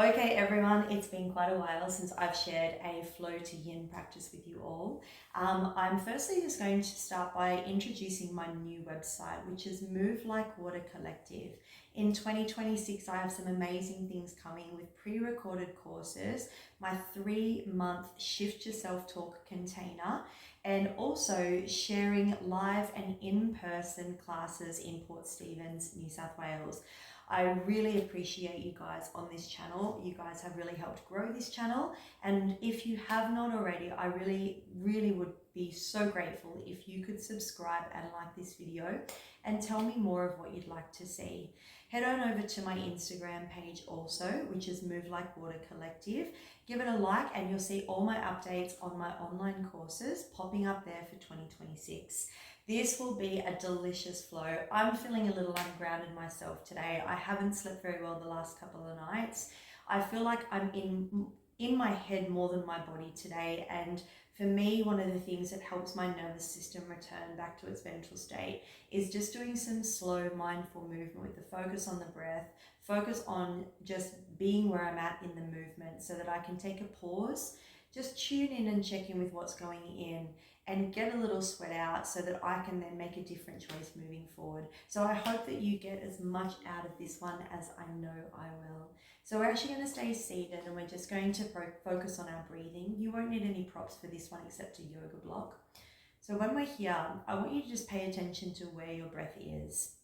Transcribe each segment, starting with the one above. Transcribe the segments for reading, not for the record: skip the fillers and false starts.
Okay, everyone, it's been quite a while since I've shared a flow to yin practice with you all. I'm firstly just going to start by introducing my new website, which is Move Like Water Collective. In 2026, I have some amazing things coming with pre-recorded courses, my 3-month Shift Yourself Talk container, and also sharing live and in-person classes in Port Stephens, New South Wales. I really appreciate you guys on this channel. You guys have really helped grow this channel. And if you have not already, I really would be so grateful if you could subscribe and like this video and tell me more of what you'd like to see. Head on over to my Instagram page also, which is Move Like Water Collective. Give it a like and you'll see all my updates on my online courses popping up there for 2026. This will be a delicious flow. I'm feeling a little ungrounded myself today. I haven't slept very well the last couple of nights. I feel like I'm in my head more than my body today, and for me, one of the things that helps my nervous system return back to its ventral state is just doing some slow mindful movement with the focus on the breath, focus on just being where I'm at in the movement so that I can take a pause, just tune in and check in with what's going in and get a little sweat out so that I can then make a different choice moving forward. So I hope that you get as much out of this one as I know I will. So we're actually going to stay seated and we're just going to focus on our breathing. You won't need any props for this one except a yoga block. So when we're here, I want you to just pay attention to where your breath is.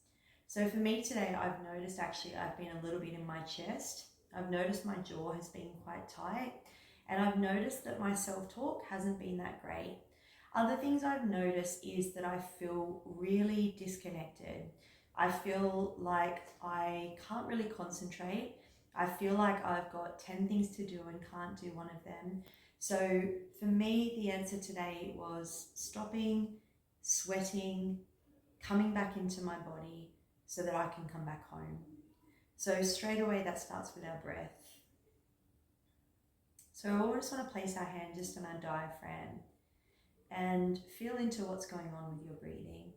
So for me today, I've noticed actually I've been a little bit in my chest. I've noticed my jaw has been quite tight, and I've noticed that my self-talk hasn't been that great. Other things I've noticed is that I feel really disconnected. I feel like I can't really concentrate. I feel like I've got 10 things to do and can't do one of them. So for me, the answer today was stopping, sweating, coming back into my body so that I can come back home. So straight away, that starts with our breath. So we just want to place our hand just on our diaphragm and feel into what's going on with your breathing.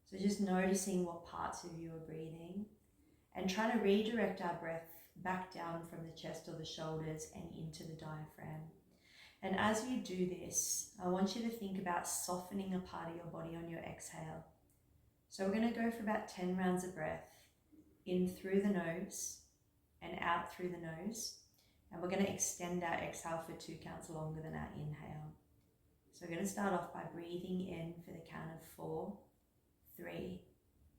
So just noticing what parts of you are breathing and trying to redirect our breath back down from the chest or the shoulders and into the diaphragm. And as you do this, I want you to think about softening a part of your body on your exhale. So we're going to go for about 10 rounds of breath in through the nose and out through the nose. And we're going to extend our exhale for 2 counts longer than our inhale. So we're going to start off by breathing in for the count of 4, 3,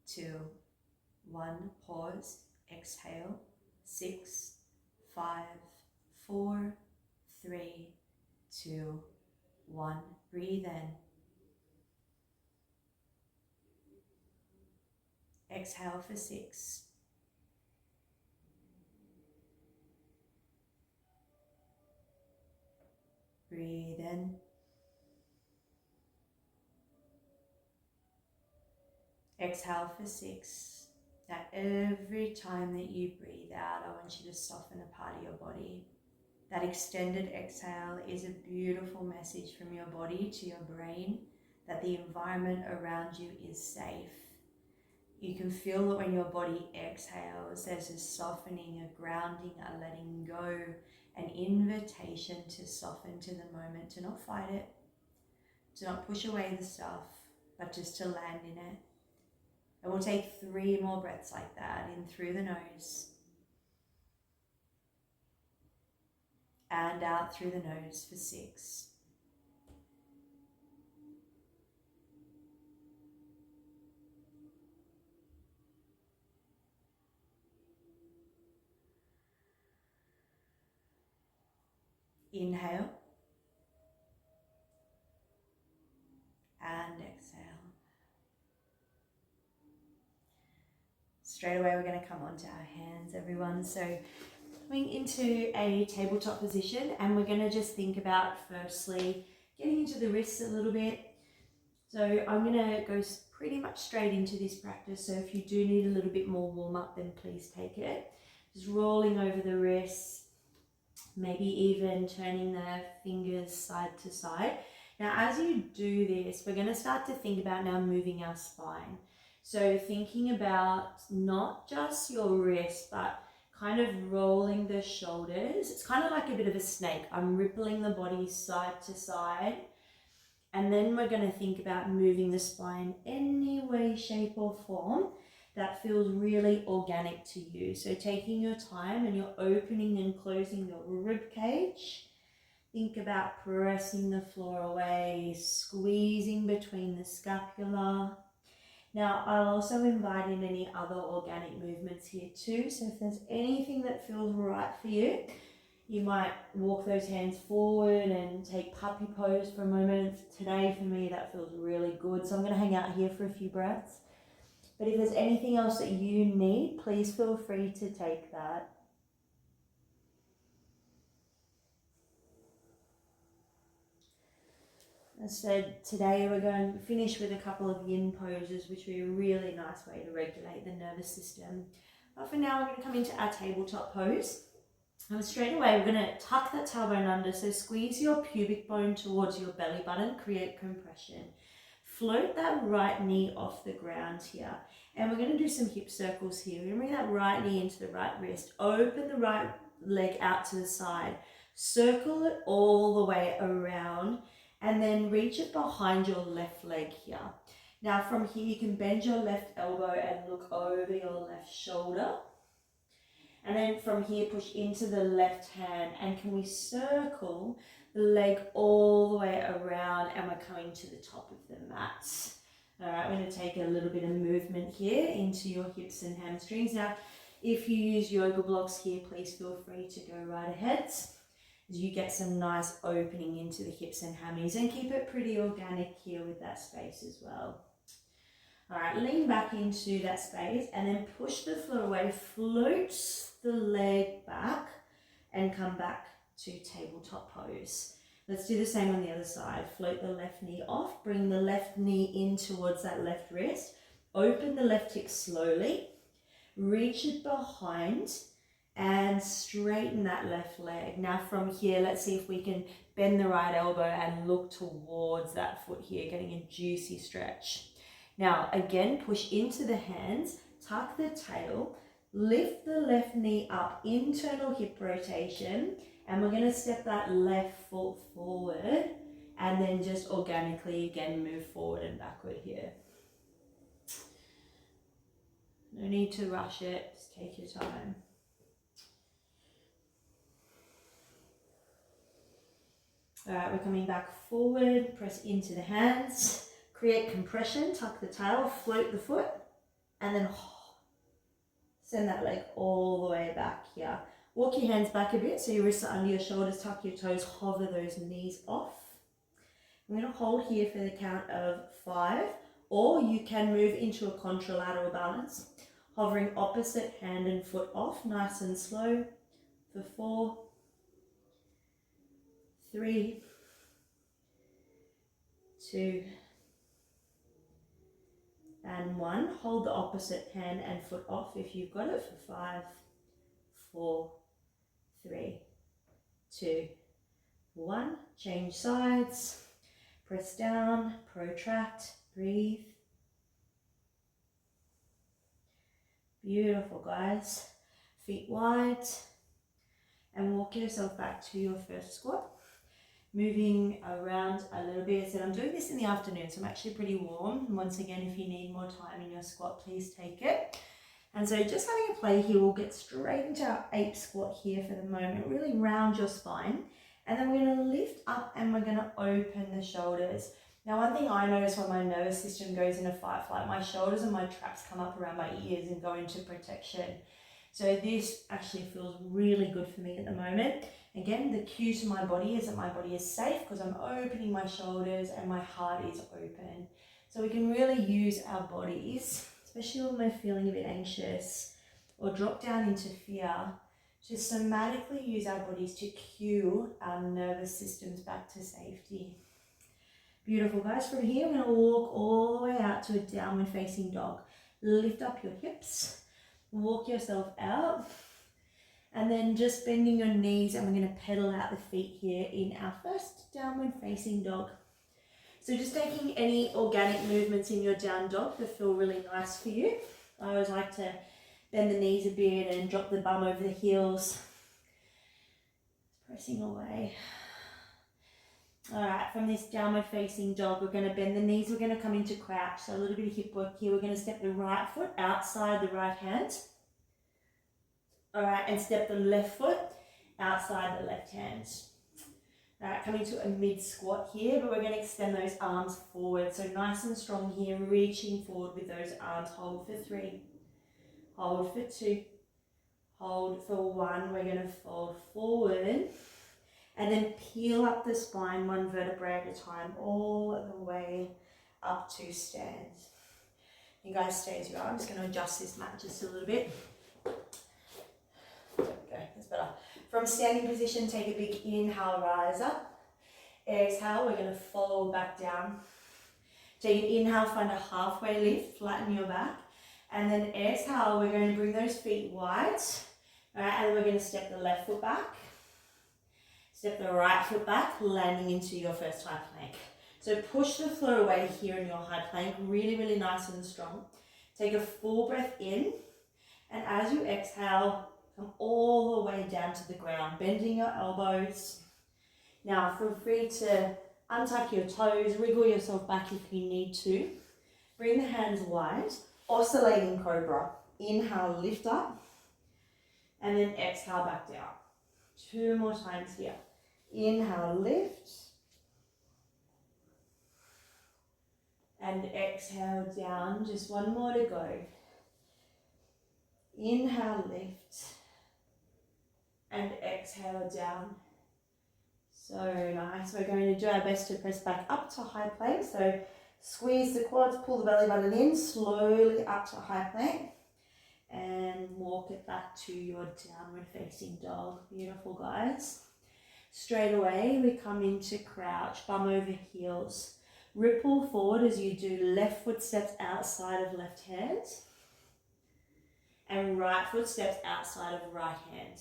2, 1. Pause, exhale, 6, 5, 4, 3, 2, 1. Breathe in. Exhale for 6. Breathe in. Exhale for 6. Now every time that you breathe out, I want you to soften a part of your body. That extended exhale is a beautiful message from your body to your brain that the environment around you is safe. You can feel that when your body exhales, there's a softening, a grounding, a letting go, an invitation to soften to the moment, to not fight it, to not push away the stuff, but just to land in it. And we'll take 3 more breaths like that, in through the nose and out through the nose for 6. Inhale and exhale. Straight away we're going to come onto our hands, everyone. So coming into a tabletop position, and we're going to just think about firstly getting into the wrists a little bit. So I'm going to go pretty much straight into this practice. So if you do need a little bit more warm up, then please take it. Just rolling over the wrists, maybe even turning the fingers side to side. Now, as you do this, we're going to start to think about now moving our spine. So thinking about not just your wrist, but kind of rolling the shoulders. It's kind of like a bit of a snake. I'm rippling the body side to side. And then we're going to think about moving the spine any way, shape or form that feels really organic to you. So taking your time and you're opening and closing your rib cage. Think about pressing the floor away, squeezing between the scapula. Now, I'll also invite in any other organic movements here too. So if there's anything that feels right for you, you might walk those hands forward and take puppy pose for a moment. Today, for me, that feels really good. So I'm going to hang out here for a few breaths. But if there's anything else that you need, please feel free to take that. As I said, today we're going to finish with a couple of yin poses, which are a really nice way to regulate the nervous system. But for now, we're going to come into our tabletop pose. And straight away, we're going to tuck that tailbone under. So squeeze your pubic bone towards your belly button, create compression. Float that right knee off the ground here. And we're going to do some hip circles here. We're going to bring that right knee into the right wrist. Open the right leg out to the side. Circle it all the way around. And then reach it behind your left leg here. Now from here, you can bend your left elbow and look over your left shoulder. And then from here, push into the left hand. And can we circle the leg all the way around, and we're coming to the top of the mat. All right, we're going to take a little bit of movement here into your hips and hamstrings. Now, if you use yoga blocks here, please feel free to go right ahead. You get some nice opening into the hips and hammies, and keep it pretty organic here with that space as well. All right, lean back into that space and then push the floor away, float the leg back and come back to tabletop pose. Let's do the same on the other side. Float the left knee off, bring the left knee in towards that left wrist, open the left hip slowly, reach it behind, and straighten that left leg. Now from here, let's see if we can bend the right elbow and look towards that foot here, getting a juicy stretch. Now again, push into the hands, tuck the tail, lift the left knee up, internal hip rotation, and we're going to step that left foot forward and then just organically again move forward and backward here. No need to rush it, just take your time. All right, we're coming back forward, press into the hands, create compression, tuck the tail, float the foot, and then send that leg all the way back here. Walk your hands back a bit so your wrists are under your shoulders, tuck your toes, hover those knees off. I'm going to hold here for the count of 5, or you can move into a contralateral balance, hovering opposite hand and foot off, nice and slow, for 4, 3, 2, and 1. Hold the opposite hand and foot off if you've got it for 5, 4, 3, 2, 1. Change sides. Press down, protract, breathe. Beautiful, guys. Feet wide. And walk yourself back to your first squat. Moving around a little bit. So I'm doing this in the afternoon, so I'm actually pretty warm. And once again, if you need more time in your squat, please take it. And so just having a play here, we'll get straight into our ape squat here for the moment. Really round your spine. And then we're going to lift up and we're going to open the shoulders. Now, one thing I notice when my nervous system goes into fight flight, my shoulders and my traps come up around my ears and go into protection. So this actually feels really good for me at the moment. Again, the cue to my body is that my body is safe because I'm opening my shoulders and my heart is open. So we can really use our bodies, especially when we're feeling a bit anxious or drop down into fear, to somatically use our bodies to cue our nervous systems back to safety. Beautiful, guys. From here, we're going to walk all the way out to a downward facing dog. Lift up your hips, walk yourself out, and then just bending your knees, and we're going to pedal out the feet here in our first downward facing dog. So just taking any organic movements in your down dog that feel really nice for you. I always like to Bend the knees a bit and drop the bum over the heels. Pressing away. All right, from this downward facing dog, we're going to bend the knees. We're going to come into crouch. So a little bit of hip work here. We're going to step the right foot outside the right hand. All right, and step the left foot outside the left hand. All right, coming to a mid squat here, but we're going to extend those arms forward. So nice and strong here, reaching forward with those arms. Hold for 3, hold for 2, hold for 1. We're going to fold forward and then peel up the spine 1 vertebrae at a time, all the way up to stand. You guys stay as you are. I'm just going to adjust this mat just a little bit. There we go, that's better. From standing position, take a big inhale, rise up. Exhale, we're going to fold back down. Take an inhale, find a halfway lift, flatten your back. And then exhale, we're going to bring those feet wide. All right, and we're going to step the left foot back. Step the right foot back, landing into your first high plank. So push the floor away here in your high plank, really, really nice and strong. Take a full breath in. And as you exhale, come all the way down to the ground, bending your elbows. Now feel free to untuck your toes, wriggle yourself back if you need to. Bring the hands wide, oscillating cobra. Inhale, lift up, and then exhale back down. 2 more times here. Inhale, lift, and exhale down. Just 1 more to go. Inhale, lift, and exhale down. So nice. We're going to do our best to press back up to high plank. So squeeze the quads, pull the belly button in, slowly up to high plank, and walk it back to your downward facing dog. Beautiful, guys. Straight away, we come into crouch, bum over heels. Ripple forward as you do left foot steps outside of left hand, and right foot steps outside of right hand.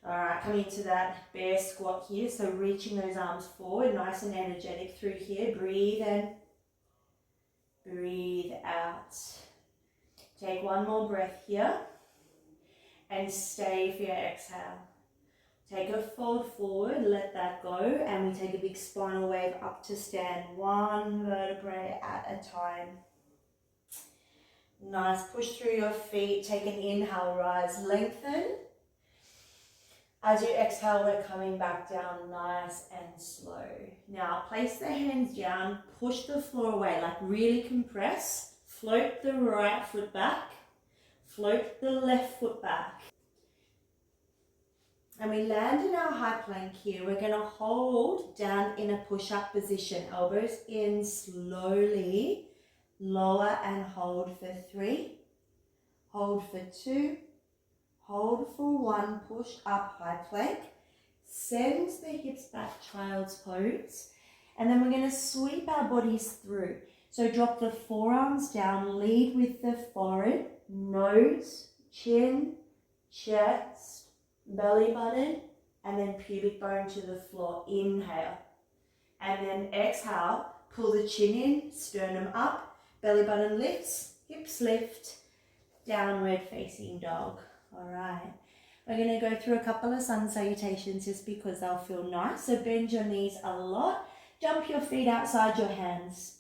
All right, coming into that bear squat here. So reaching those arms forward, nice and energetic through here. Breathe in, breathe out. Take 1 more breath here and stay for your exhale. Take a fold forward, let that go, and we take a big spinal wave up to stand, 1 vertebrae at a time. Nice, push through your feet, take an inhale, rise, lengthen. As you exhale, we're coming back down nice and slow. Now, place the hands down, push the floor away, like really compress. Float the right foot back, float the left foot back. And we land in our high plank here. We're going to hold down in a push-up position. Elbows in slowly, lower and hold for 3, hold for 2, hold for 1, push up high plank, send the hips back, child's pose, and then we're going to sweep our bodies through. So drop the forearms down, lead with the forehead, nose, chin, chest, belly button, and then pubic bone to the floor. Inhale, and then exhale, pull the chin in, sternum up, belly button lifts, hips lift, downward facing dog. All right, we're going to go through a couple of sun salutations just because they'll feel nice. So bend your knees a lot, jump your feet outside your hands.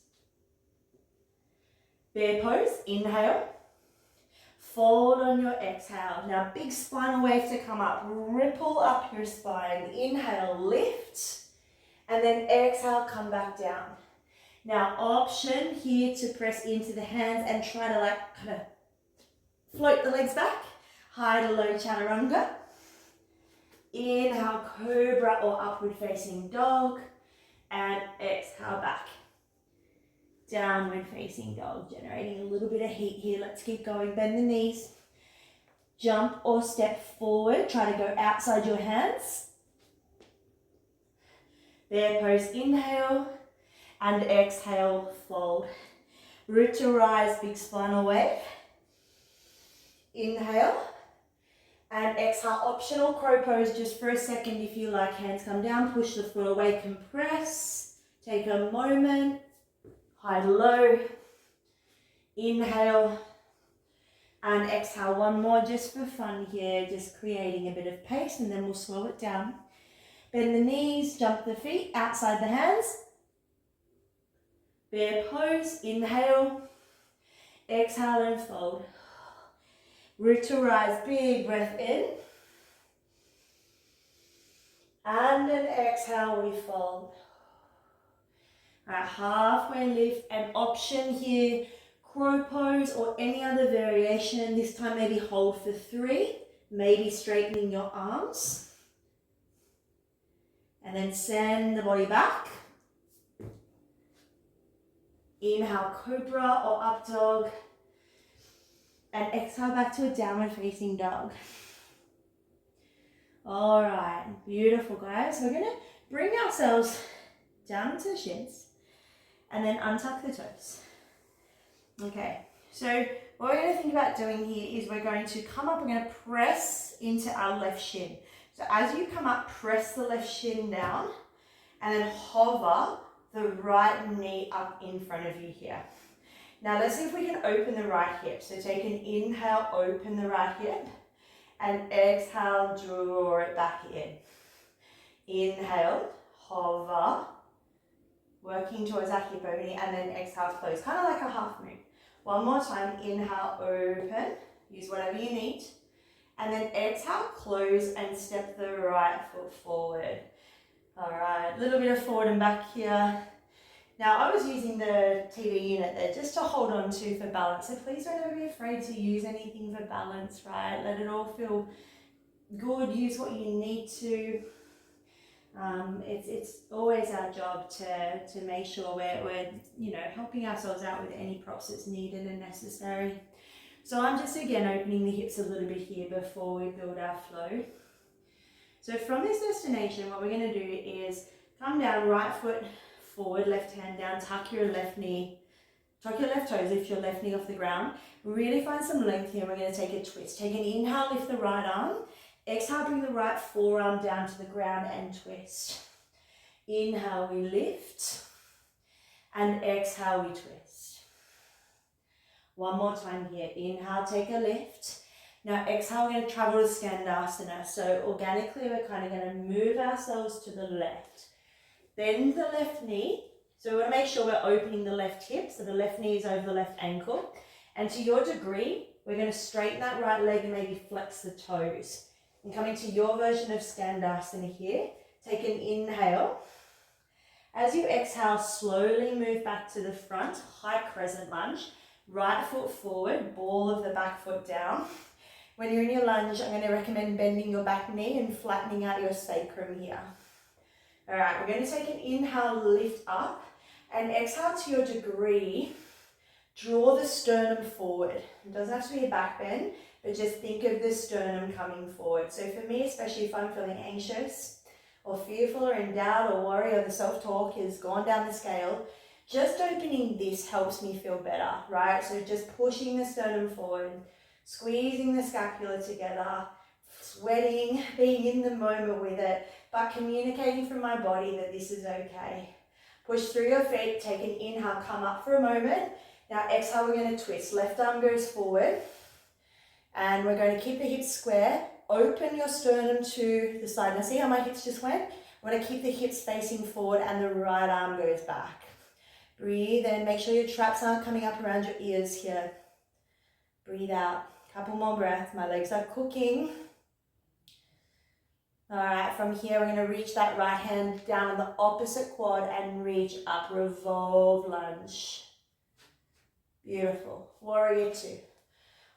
Bear pose, inhale, fold on your exhale. Now big spinal wave to come up, ripple up your spine. Inhale, lift, and then exhale, come back down. Now option here to press into the hands and try to like kind of float the legs back. High to low chaturanga. Inhale, cobra or upward facing dog, and exhale back. Downward facing dog, generating a little bit of heat here. Let's keep going. Bend the knees. Jump or step forward. Try to go outside your hands. Bear pose, inhale, and exhale, fold. Root to rise, big spinal wave. Inhale, and exhale, optional crow pose just for a second if you like. Hands come down, push the foot away, compress. Take a moment. High to low, inhale, And exhale, one more just for fun here, just creating a bit of pace, and then we'll slow it down. Bend the knees, jump the feet, outside the hands. Bear pose, inhale, exhale and fold. Root to rise, big breath in. And an exhale, we fold. All right, halfway lift, an option here, crow pose or any other variation. This time maybe hold for 3, maybe straightening your arms. And then send the body back. Inhale, cobra or up dog. And exhale back to a downward facing dog. All right, beautiful guys. We're gonna bring ourselves down into the shins and then untuck the toes. Okay, so what we're gonna think about doing here is we're going to come up, we're gonna press into our left shin. So as you come up, press the left shin down and then hover the right knee up in front of you here. Now let's see if we can open the right hip. So take an inhale, open the right hip, and exhale, draw it back in. Inhale, hover, working towards that hip opening, and then exhale, close, kind of like a half moon. One more time, inhale, open, use whatever you need, and then exhale, close, and step the right foot forward. All right, a little bit of forward and back here. Now, I was using the TV unit there just to hold on to for balance, so please don't ever be afraid to use anything for balance, right? Let it all feel good, use what you need to. It's always our job to make sure we're helping ourselves out with any props that's needed and necessary. So I'm just again opening the hips a little bit here before we build our flow. So from this destination, what we're going to do is come down, right foot forward, left hand down, tuck your left knee, tuck your left toes, lift your left knee off the ground. Really find some length here. We're going to take a twist. Take an inhale, lift the right arm. Exhale, bring the right forearm down to the ground and twist. Inhale, we lift. And exhale, we twist. One more time here. Inhale, take a lift. Now exhale, we're going to travel to Skandasana. So organically, we're kind of going to move ourselves to the left. Bend the left knee. So we want to make sure we're opening the left hip. So the left knee is over the left ankle. And to your degree, we're going to straighten that right leg and maybe flex the toes. And coming to your version of Skandasana here, take an inhale. As you exhale, slowly move back to the front, high crescent lunge. Right foot forward, ball of the back foot down. When you're in your lunge, I'm going to recommend bending your back knee and flattening out your sacrum here. All right, we're going to take an inhale, lift up, and exhale to your degree. Draw the sternum forward. It doesn't have to be a back bend, but just think of the sternum coming forward. So for me, especially if I'm feeling anxious or fearful or in doubt or worry or the self-talk has gone down the scale, just opening this helps me feel better, right? So just pushing the sternum forward, squeezing the scapula together, sweating, being in the moment with it, but communicating from my body that this is okay. Push through your feet, take an inhale, come up for a moment. Now exhale, we're going to twist. Left arm goes forward. And we're going to keep the hips square. Open your sternum to the side. Now see how my hips just went? We're going to keep the hips facing forward and the right arm goes back. Breathe in. Make sure your traps aren't coming up around your ears here. Breathe out. Couple more breaths. My legs are cooking. All right, from here we're going to reach that right hand down on the opposite quad and reach up. Revolve lunge. Beautiful. Warrior two.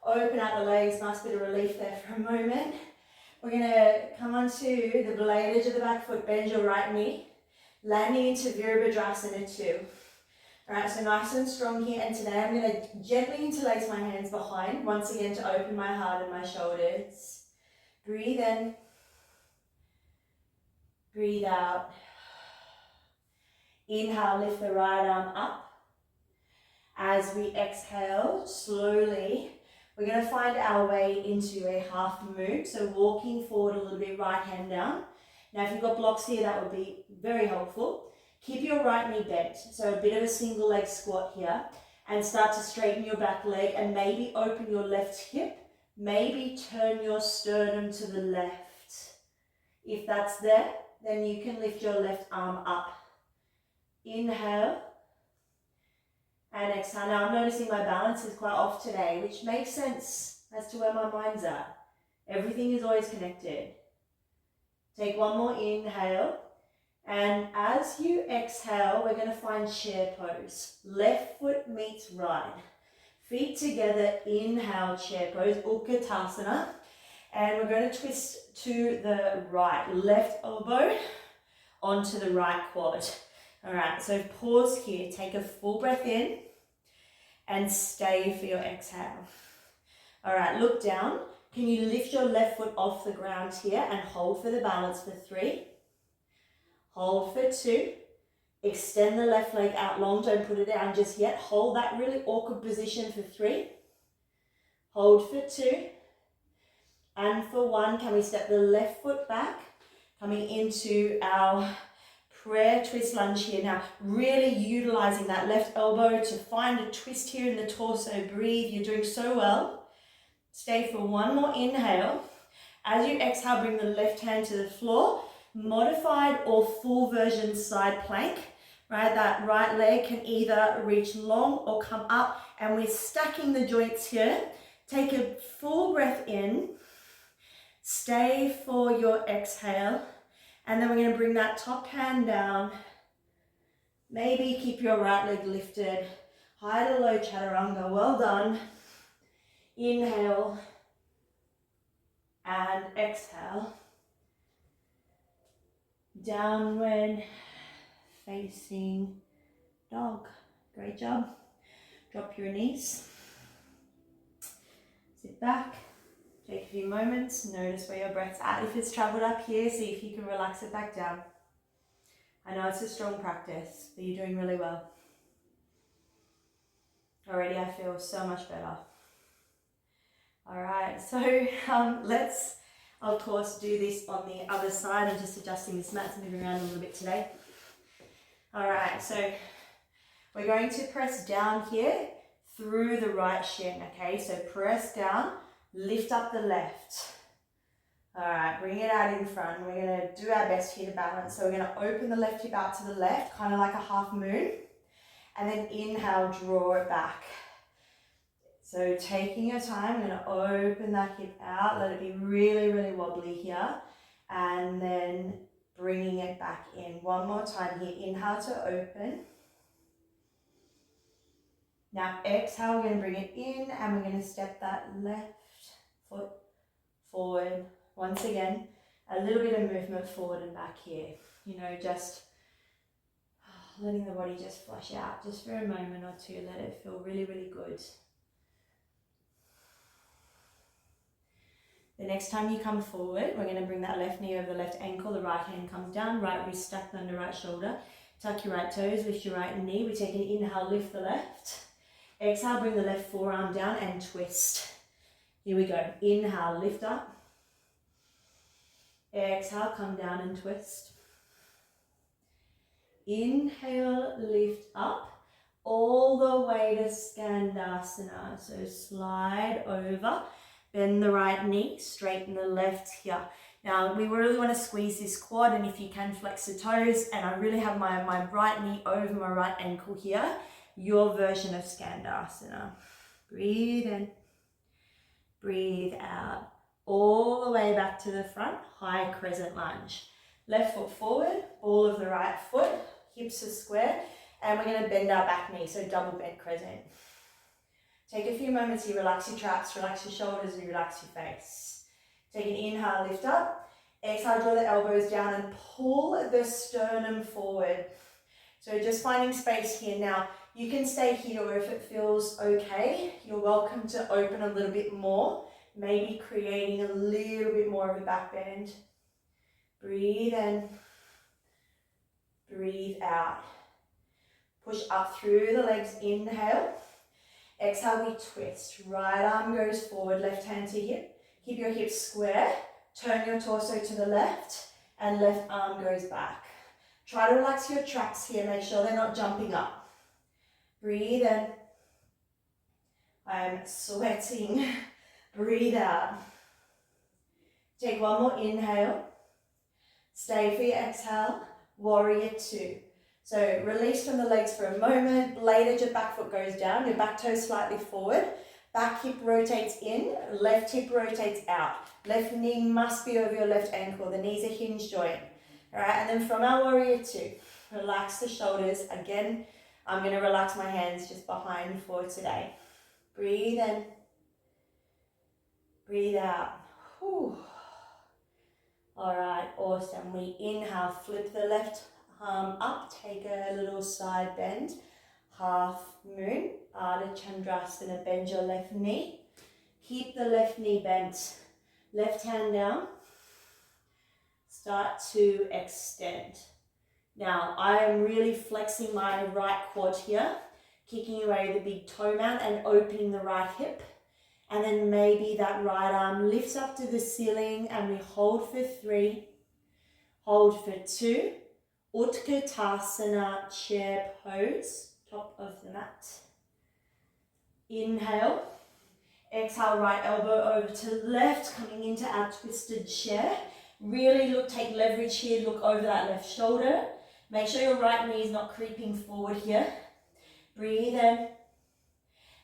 Open out the legs, nice bit of relief there for a moment. We're going to come onto the blade edge of the back foot, bend your right knee, landing into Virabhadrasana 2. All right, so nice and strong here, and today I'm going to gently interlace my hands behind, once again to open my heart and my shoulders. Breathe in, breathe out. Inhale, lift the right arm up. As we exhale, slowly, we're going to find our way into a half moon. So walking forward a little bit, right hand down. Now if you've got blocks here, that would be very helpful. Keep your right knee bent. So a bit of a single leg squat here. And start to straighten your back leg and maybe open your left hip. Maybe turn your sternum to the left. If that's there, then you can lift your left arm up. Inhale and exhale. Now I'm noticing my balance is quite off today, which makes sense as to where my mind's at. Everything is always connected. Take one more inhale. And as you exhale, we're going to find chair pose. Left foot meets right. Feet together, inhale, chair pose, Utkatasana. And we're going to twist to the right. Left elbow onto the right quad. All right, so pause here. Take a full breath in and stay for your exhale. All right, look down. Can you lift your left foot off the ground here and hold for the balance for 3? Hold for 2. Extend the left leg out long. Don't put it down just yet. Hold that really awkward position for 3. Hold for 2. And for 1, can we step the left foot back? Coming into our prayer twist lunge here. Now, really utilizing that left elbow to find a twist here in the torso. Breathe. You're doing so well. Stay for 1 more inhale. As you exhale, bring the left hand to the floor. Modified or full version side plank, right? That right leg can either reach long or come up, and we're stacking the joints here. Take a full breath in, stay for your exhale, and then we're going to bring that top hand down. Maybe keep your right leg lifted. High to low chaturanga, well done. Inhale and exhale. Downward facing dog. Great job. Drop your knees. Sit back. Take a few moments. Notice where your breath's at. If it's traveled up here, see if you can relax it back down. I know it's a strong practice, but you're doing really well. Already I feel so much better. All right, so let's of course do this on the other side. I'm just adjusting this mat, moving around a little bit today. All right, so we're going to press down here through the right shin, okay? So press down, lift up the left. All right, bring it out in front. We're gonna do our best here to balance. So we're gonna open the left hip out to the left, kind of like a half moon, and then inhale, draw it back. So taking your time, I'm going to open that hip out, let it be really, really wobbly here, and then bringing it back in. One more time here, inhale to open. Now exhale, we're going to bring it in, and we're going to step that left foot forward. Once again, a little bit of movement forward and back here. You know, just letting the body just flush out just for a moment or two. Let it feel really, really good. The next time you come forward, we're going to bring that left knee over the left ankle, the right hand comes down, right wrist stacked under right shoulder. Tuck your right toes, lift your right knee. We take an inhale, lift the left. Exhale, bring the left forearm down and twist. Here we go. Inhale, lift up. Exhale, come down and twist. Inhale, lift up. All the way to Skandasana. So slide over. Bend the right knee, straighten the left here. Now, we really want to squeeze this quad, and if you can, flex the toes. And I really have my right knee over my right ankle here. Your version of Skandasana. Breathe in, breathe out. All the way back to the front, high crescent lunge. Left foot forward, ball of the right foot, hips are square, and we're going to bend our back knee, so double bent crescent. Take a few moments here, relax your traps, relax your shoulders, and relax your face. Take an inhale, lift up. Exhale, draw the elbows down and pull the sternum forward. So just finding space here. Now, you can stay here, or if it feels okay, you're welcome to open a little bit more, maybe creating a little bit more of a back bend. Breathe in, breathe out. Push up through the legs, inhale. Exhale, we twist. Right arm goes forward, left hand to hip. Keep your hips square. Turn your torso to the left, and left arm goes back. Try to relax your traps here. Make sure they're not jumping up. Breathe in, I'm sweating. Breathe out. Take one more inhale. Stay for your exhale. Warrior two. So release from the legs for a moment. Blade edge of back foot goes down. Your back toe slightly forward. Back hip rotates in. Left hip rotates out. Left knee must be over your left ankle. The knee's a hinge joint. All right, and then from our warrior two, relax the shoulders. Again, I'm going to relax my hands just behind for today. Breathe in. Breathe out. Whew. All right, awesome. We inhale, flip the left arm up, take a little side bend, half moon, Ardha Chandrasana, bend your left knee. Keep the left knee bent, left hand down. Start to extend. Now, I am really flexing my right quad here, kicking away the big toe mount and opening the right hip. And then maybe that right arm lifts up to the ceiling and we hold for 3, hold for 2. Utkatasana chair pose, top of the mat. Inhale, exhale, right elbow over to the left, coming into our twisted chair. Really take leverage here, look over that left shoulder. Make sure your right knee is not creeping forward here. Breathe in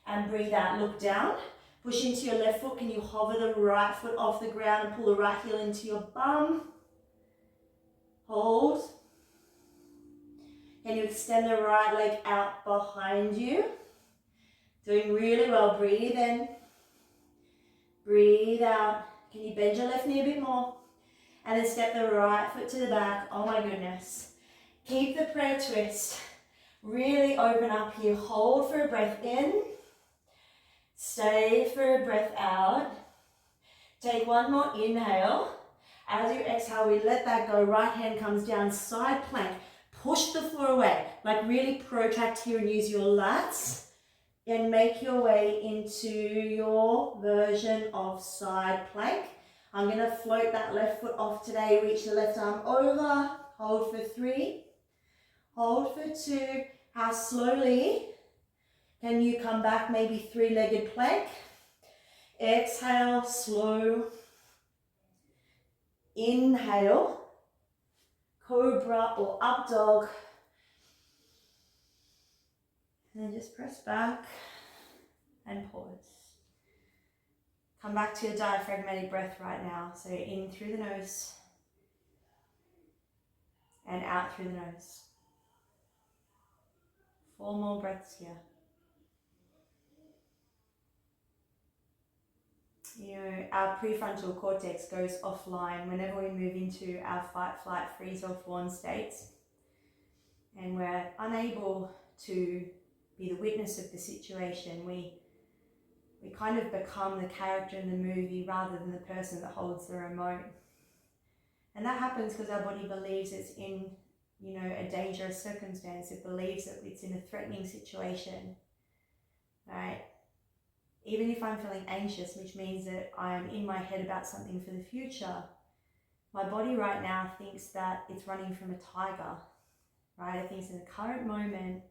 and breathe out, look down. Push into your left foot. Can you hover the right foot off the ground and pull the right heel into your bum? Hold. Can you extend the right leg out behind you? Doing really well. Breathe in. Breathe out. Can you bend your left knee a bit more? And then step the right foot to the back. Oh my goodness. Keep the prayer twist. Really open up here. Hold for a breath in. Stay for a breath out. Take one more inhale. As you exhale, we let that go. Right hand comes down, side plank. Push the floor away. Like really protract here and use your lats. And make your way into your version of side plank. I'm going to float that left foot off today. Reach the left arm over. Hold for 3. Hold for 2. How slowly can you come back? Maybe 3-legged plank. Exhale, slow. Inhale, cobra or up dog. And then just press back and pause. Come back to your diaphragmatic breath right now. So in through the nose and out through the nose. 4 more breaths here. You know, our prefrontal cortex goes offline whenever we move into our fight, flight, freeze or fawn states. And we're unable to be the witness of the situation. We kind of become the character in the movie rather than the person that holds the remote. And that happens because our body believes it's in, you know, a dangerous circumstance. It believes that it's in a threatening situation, right? Even if I'm feeling anxious, which means that I'm in my head about something for the future, my body right now thinks that it's running from a tiger, right? It thinks in the current moment,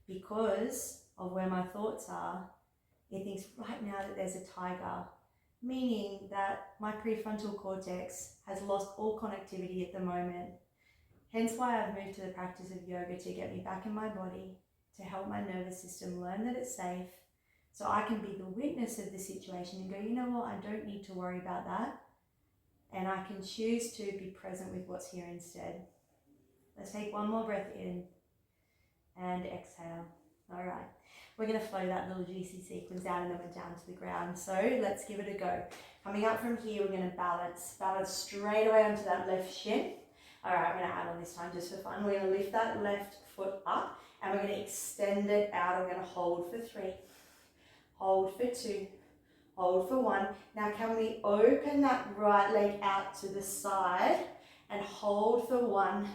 because of where my thoughts are, it thinks right now that there's a tiger, meaning that my prefrontal cortex has lost all connectivity at the moment. Hence why I've moved to the practice of yoga, to get me back in my body, to help my nervous system learn that it's safe, so I can be the witness of the situation and go, you know what, I don't need to worry about that. And I can choose to be present with what's here instead. Let's take one more breath in and exhale. All right, we're going to flow that little juicy sequence out and then we're down to the ground. So let's give it a go. Coming up from here, we're going to balance straight away onto that left shin. All right, I'm going to add on this time just for fun. We're going to lift that left foot up and we're going to extend it out. I'm going to hold for 3. Hold for 2, hold for 1. Now can we open that right leg out to the side and hold for 1,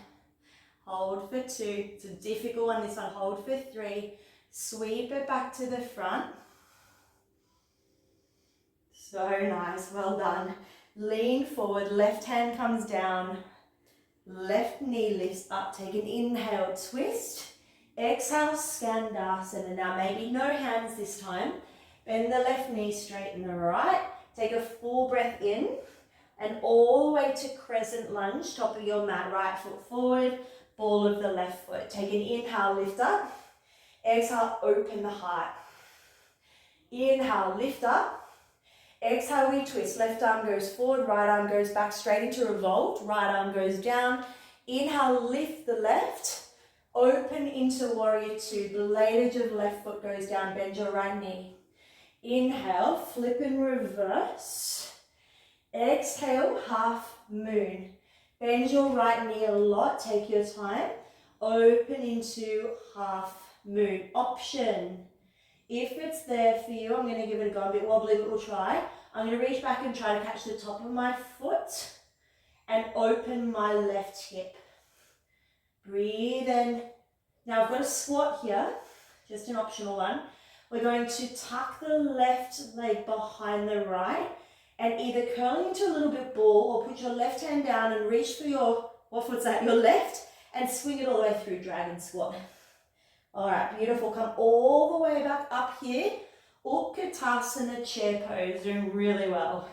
hold for 2. It's a difficult one, this one. Hold for 3. Sweep it back to the front. So nice, well done. Lean forward, left hand comes down, left knee lifts up. Take an inhale, twist. Exhale, Skandasana. Now maybe no hands this time. Bend the left knee, straighten the right. Take a full breath in and all the way to crescent lunge, top of your mat, right foot forward, ball of the left foot. Take an inhale, lift up. Exhale, open the heart. Inhale, lift up. Exhale, we twist. Left arm goes forward, right arm goes back straight into revolt. Right arm goes down. Inhale, lift the left. Open into warrior two. The late edge of left foot goes down. Bend your right knee. Inhale, flip and reverse. Exhale, half moon. Bend your right knee a lot. Take your time. Open into half moon. Option. If it's there for you, I'm going to give it a go. A bit wobbly, but we'll try. I'm going to reach back and try to catch the top of my foot and open my left hip. Breathe in. Now I've got a squat here, just an optional one. We're going to tuck the left leg behind the right and either curling into a little bit ball or put your left hand down and reach for your, what foot's that, your left, and swing it all the way through dragon squat. All right, beautiful. Come all the way back up here. Utkatasana chair pose, doing really well.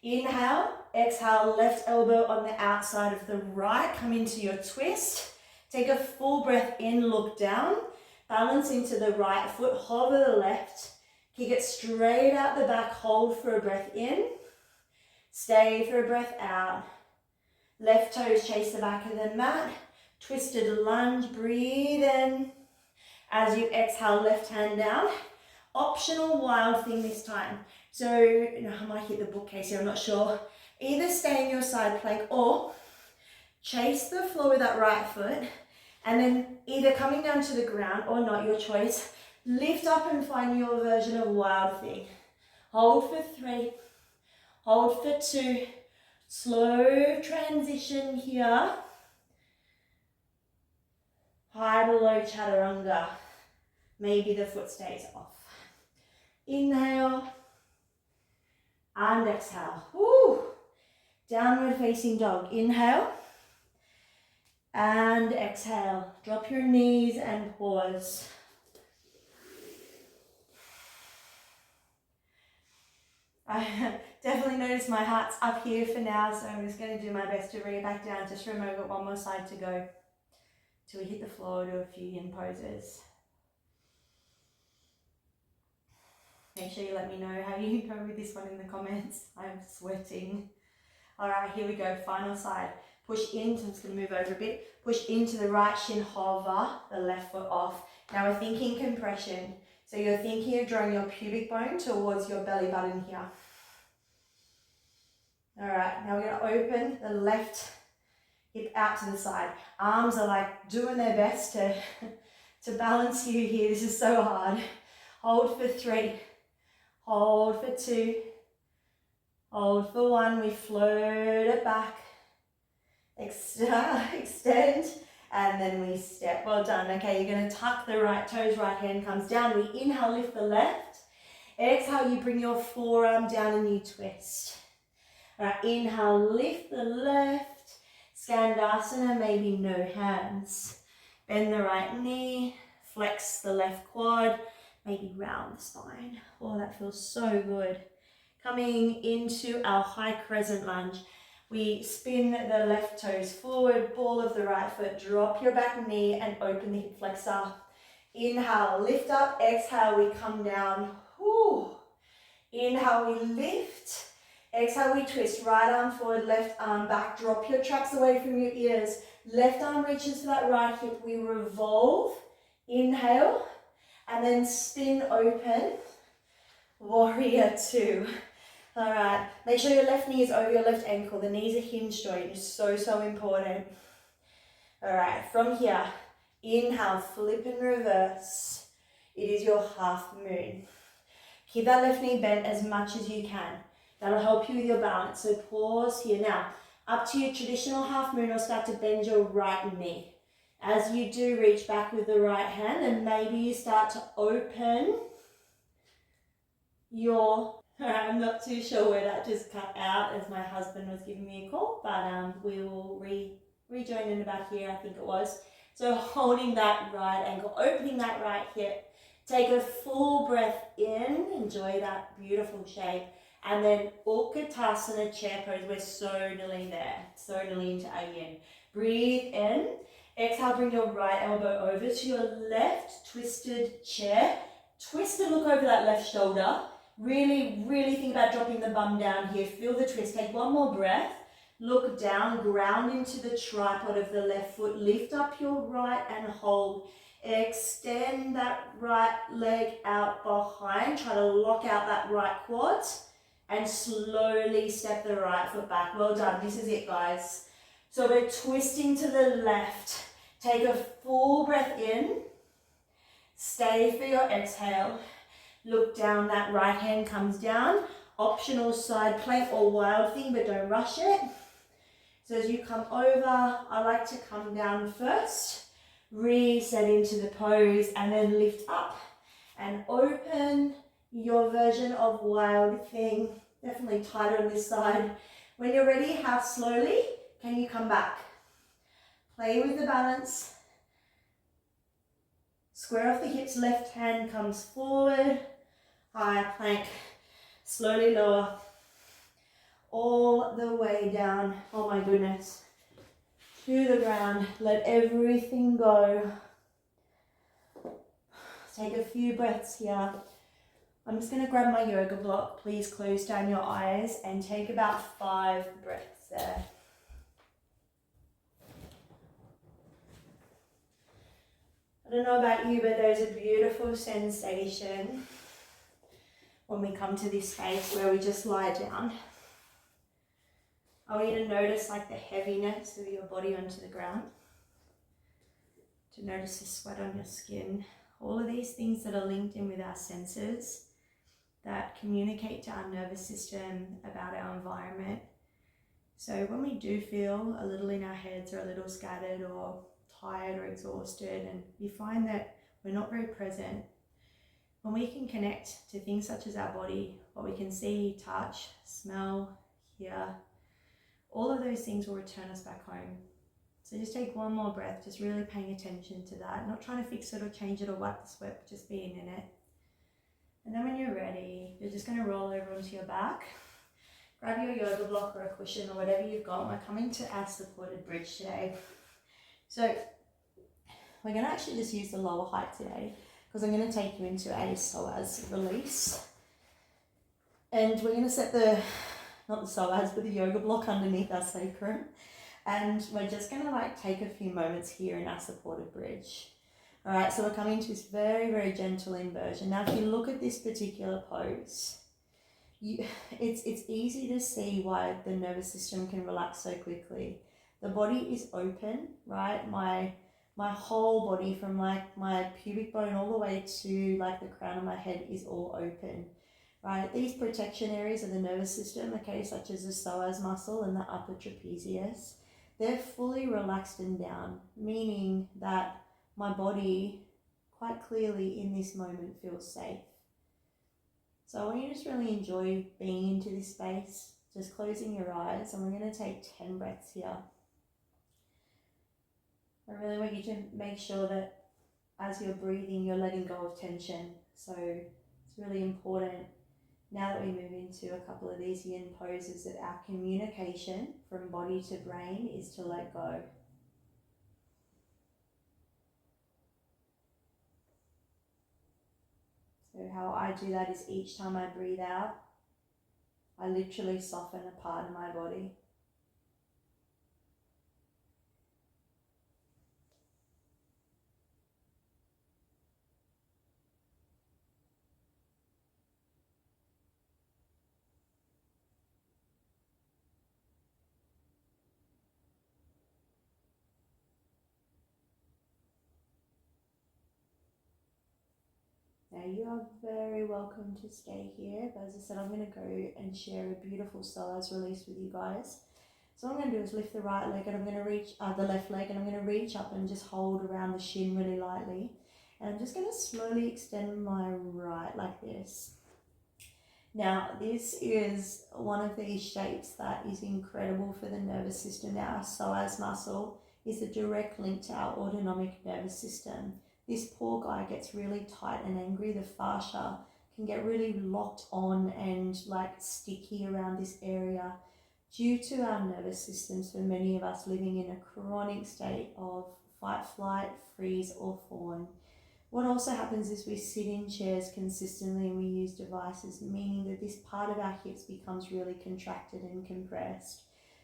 Inhale, exhale, left elbow on the outside of the right. Come into your twist. Take a full breath in, look down. Balance into the right foot, hover the left. Kick it straight out the back, hold for a breath in. Stay for a breath out. Left toes chase the back of the mat. Twisted lunge, breathe in. As you exhale, left hand down. Optional wild thing this time. So, I might hit the bookcase here, I'm not sure. Either stay in your side plank or chase the floor with that right foot and then either coming down to the ground or not, your choice. Lift up and find your version of wild thing. Hold for 3, hold for 2. Slow transition here. High to low chaturanga. Maybe the foot stays off. Inhale and exhale. Woo. Downward facing dog. Inhale and exhale. Drop your knees and pause. I definitely noticed my heart's up here for now, so I'm just going to do my best to bring it back down. Just remember, got one more side to go till we hit the floor, do a few yin poses. Make sure you let me know how you go with this one in the comments. I'm sweating. All right, here we go. Final side. Push in. So I'm just going to move over a bit. Push into the right shin, hover the left foot off. Now we're thinking compression. So you're thinking of drawing your pubic bone towards your belly button here. All right, now we're going to open the left hip out to the side. Arms are like doing their best to balance you here. This is so hard. Hold for 3. Hold for 2. Hold for 1. We float it back. Extend. And then we step. Well done. Okay, you're going to tuck the right toes. Right hand comes down. We inhale, lift the left. Exhale, you bring your forearm down and you twist. All right, inhale, lift the left. Skandasana, maybe no hands. Bend the right knee. Flex the left quad. Maybe round the spine. Oh, that feels so good. Coming into our high crescent lunge. We spin the left toes forward, ball of the right foot, drop your back knee and open the hip flexor. Inhale, lift up. Exhale, we come down. Whew. Inhale, we lift. Exhale, we twist. Right arm forward, left arm back. Drop your traps away from your ears. Left arm reaches for that right hip. We revolve. Inhale. And then spin open. Warrior two. All right, make sure your left knee is over your left ankle. The knee's a hinge joint. It's so, so important. All right, from here, inhale, flip and reverse. It is your half moon. Keep that left knee bent as much as you can. That'll help you with your balance. So pause here. Now, up to your traditional half moon, or start to bend your right knee. As you do, reach back with the right hand, and maybe you start to open your... I'm not too sure where that just cut out as my husband was giving me a call, but we will rejoin in about here, I think it was. So holding that right ankle, opening that right hip, Take a full breath in, enjoy that beautiful shape. And then Utkatasana chair pose, we're so nearly there, so nearly into our yin. Breathe in, exhale, bring your right elbow over to your left, twisted chair. Twist and look over that left shoulder. Really, really think about dropping the bum down here. Feel the twist, take one more breath. Look down, ground into the tripod of the left foot. Lift up your right and hold. Extend that right leg out behind. Try to lock out that right quad. And slowly step the right foot back. Well done. This is it, guys. So we're twisting to the left. Take a full breath in. Stay for your exhale. Look down. That right hand comes down. Optional side plank or wild thing, but don't rush it. So as you come over, I like to come down first. Reset into the pose and then lift up and open your version of wild thing. Definitely tighter on this side. When you're ready, half slowly, can you come back? Play with the balance. Square off the hips, left hand comes forward. Higher plank, slowly lower. All the way down, oh my goodness. To the ground, let everything go. Take a few breaths here. I'm just going to grab my yoga block. Please close down your eyes and take about 5 breaths there. I don't know about you, but there's a beautiful sensation when we come to this space where we just lie down. I want you to notice like the heaviness of your body onto the ground. To notice the sweat on your skin. All of these things that are linked in with our senses that communicate to our nervous system about our environment. So when we do feel a little in our heads or a little scattered or tired or exhausted and you find that we're not very present, when we can connect to things such as our body, what we can see, touch, smell, hear, all of those things will return us back home. So just take one more breath, just really paying attention to that, not trying to fix it or change it or wipe the sweat, but just being in it. And then when you're ready, you're just going to roll over onto your back. Grab your yoga block or a cushion or whatever you've got. We're coming to our supported bridge today. So we're going to actually just use the lower height today because I'm going to take you into a psoas release. And we're going to set not the psoas, but the yoga block underneath our sacrum. And we're just going to take a few moments here in our supported bridge. All right, so we're coming to this very, very gentle inversion. Now, if you look at this particular pose, it's easy to see why the nervous system can relax so quickly. The body is open, right? My whole body from my pubic bone all the way to the crown of my head is all open, right? These protection areas of the nervous system, okay, such as the psoas muscle and the upper trapezius, they're fully relaxed and down, meaning that my body quite clearly in this moment feels safe. So I want you to just really enjoy being into this space, just closing your eyes, and we're going to take 10 breaths here. I really want you to make sure that as you're breathing, you're letting go of tension. So it's really important now that we move into a couple of these yin poses that our communication from body to brain is to let go. So how I do that is each time I breathe out, I literally soften a part of my body. Now you are very welcome to stay here, but as I said, I'm going to go and share a beautiful psoas release with you guys. So what I'm going to do is lift the right leg and I'm going to reach, the left leg, and I'm going to reach up and just hold around the shin really lightly. And I'm just going to slowly extend my right like this. Now this is one of these shapes that is incredible for the nervous system. Now our psoas muscle is a direct link to our autonomic nervous system. this poor guy gets really tight and angry. The fascia can get really locked on and like sticky around this area due to our nervous systems, for many of us living in a chronic state of fight, flight, freeze, or fawn. What also happens is we sit in chairs consistently and we use devices, meaning that this part of our hips becomes really contracted and compressed.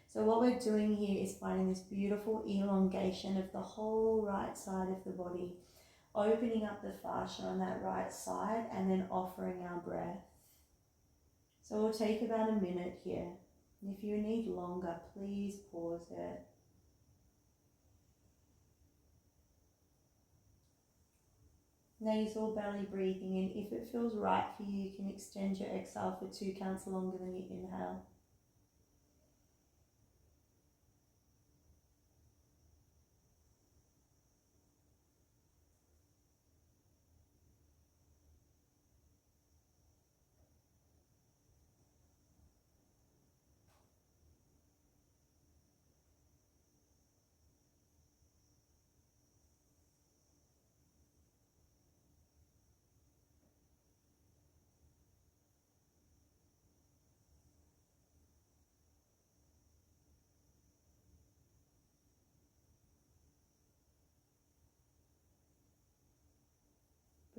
So what we're doing here is finding this beautiful elongation of the whole right side of the body, opening up the fascia on that right side and then offering our breath. So we'll take about a minute here. If you need longer, please pause it. Nasal belly breathing in. If it feels right for you, you can extend your exhale for 2 counts longer than your inhale.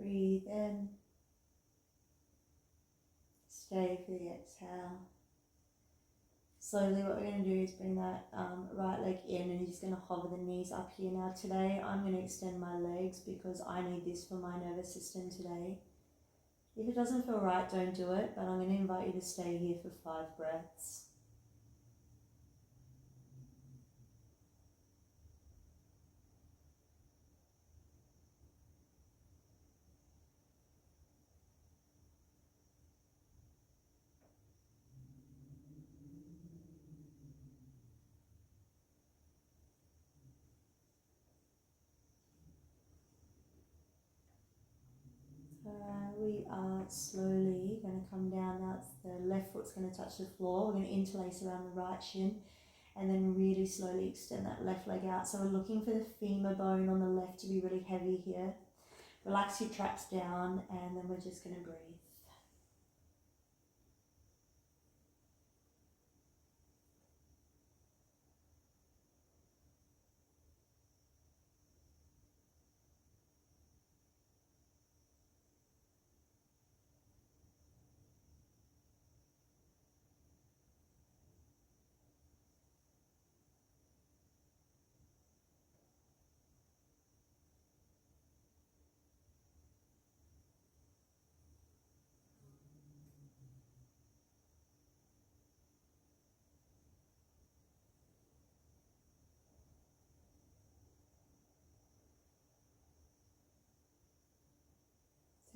Breathe in. Stay for the exhale. Slowly what we're going to do is bring that right leg in, and you're just going to hover the knees up here. Now today I'm going to extend my legs because I need this for my nervous system today. If it doesn't feel right, don't do it, but I'm going to invite you to stay here for 5 breaths. We are slowly going to come down. Now the left foot's going to touch the floor. We're going to interlace around the right shin and then really slowly extend that left leg out. So we're looking for the femur bone on the left to be really heavy here. Relax your traps down, and then we're just going to breathe.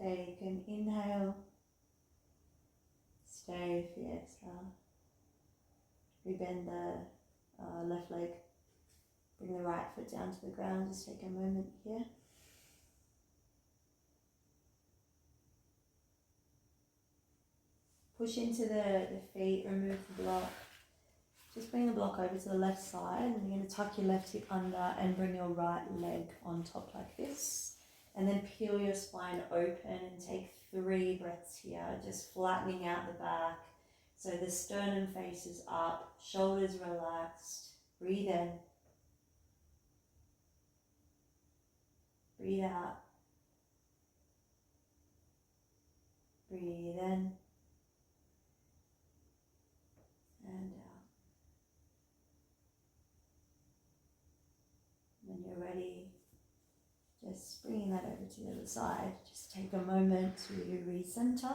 Take an inhale. Stay for the exhale. We bend the left leg. Bring the right foot down to the ground. Just take a moment here. Push into the feet, remove the block. Just bring the block over to the left side, and you're going to tuck your left hip under and bring your right leg on top like this. And then peel your spine open and take 3 breaths here, just flattening out the back. So the sternum faces up, shoulders relaxed. Breathe in. Breathe out. Breathe in. And out. When you're ready, just bringing that over to the other side. Just take a moment to recenter.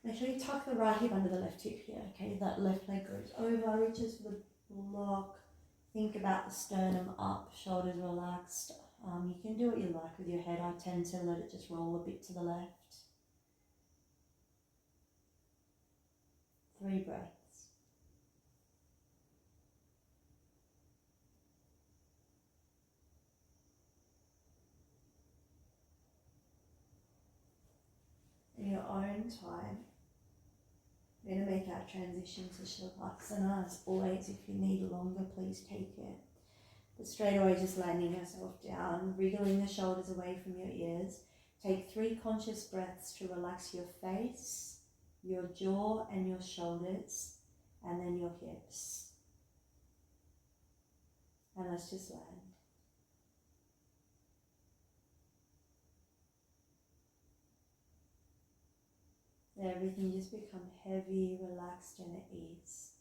Make sure you tuck the right hip under the left hip here, okay? That left leg goes over, reaches for the block. Think about the sternum up, shoulders relaxed. You can do what you like with your head. I tend to let it just roll a bit to the left. 3 breaths. In your own time, we're going to make our transition to Shavasana. As always, if you need longer, please take it. But straight away just landing yourself down, wriggling the shoulders away from your ears. Take 3 conscious breaths to relax your face, your jaw and your shoulders, and then your hips. And let's just land. Let everything just become heavy, relaxed, and at ease.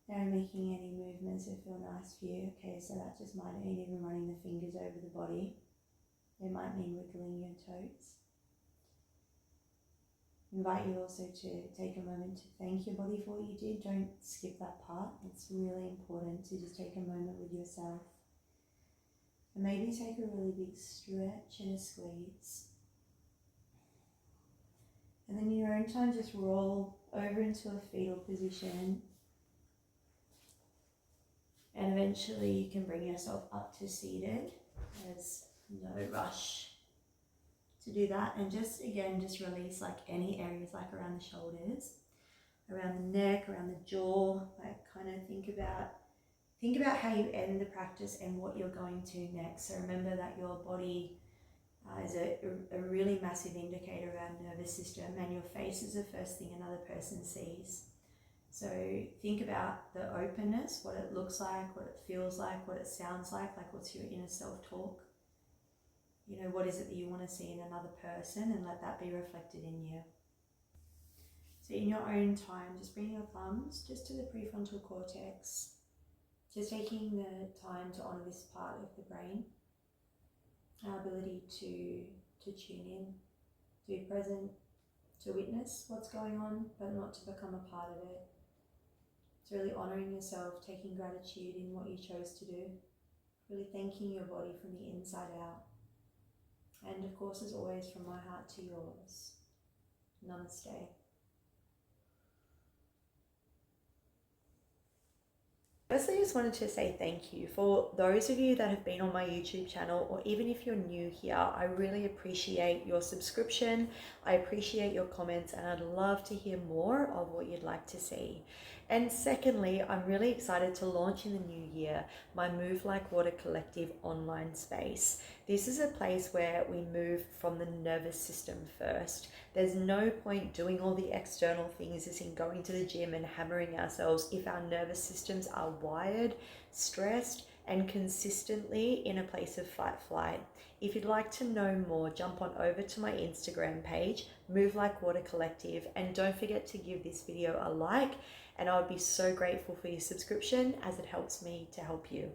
Now making any movements that feel nice for you. Okay, so that just might mean even running the fingers over the body. It might mean wiggling your toes. Invite you also to take a moment to thank your body for what you did. Don't skip that part. It's really important to just take a moment with yourself. And maybe take a really big stretch and a squeeze. And then in your own time, just roll over into a fetal position. And eventually you can bring yourself up to seated. There's no rush to do that. And just again, just release like any areas like around the shoulders, around the neck, around the jaw. Like kind of think about how you end the practice and what you're going to next. So remember that your body is a really massive indicator of our nervous system, and your face is the first thing another person sees. So think about the openness, what it looks like, what it feels like, what it sounds like what's your inner self-talk. You know, what is it that you want to see in another person, and let that be reflected in you. So in your own time, just bring your thumbs just to the prefrontal cortex, just taking the time to honour this part of the brain, our ability to tune in, to be present, to witness what's going on, but not to become a part of it. It's really honouring yourself, taking gratitude in what you chose to do, really thanking your body from the inside out. And of course, as always, from my heart to yours. Namaste. Firstly, I just wanted to say thank you for those of you that have been on my YouTube channel, or even if you're new here. I really appreciate your subscription. I appreciate your comments, and I'd love to hear more of what you'd like to see. And secondly, I'm really excited to launch in the new year my Move Like Water Collective online space. This is a place where we move from the nervous system first. There's no point doing all the external things as in going to the gym and hammering ourselves if our nervous systems are wired, stressed, and consistently in a place of fight flight. If you'd like to know more, jump on over to my Instagram page, Move Like Water Collective, and don't forget to give this video a like, and I would be so grateful for your subscription as it helps me to help you.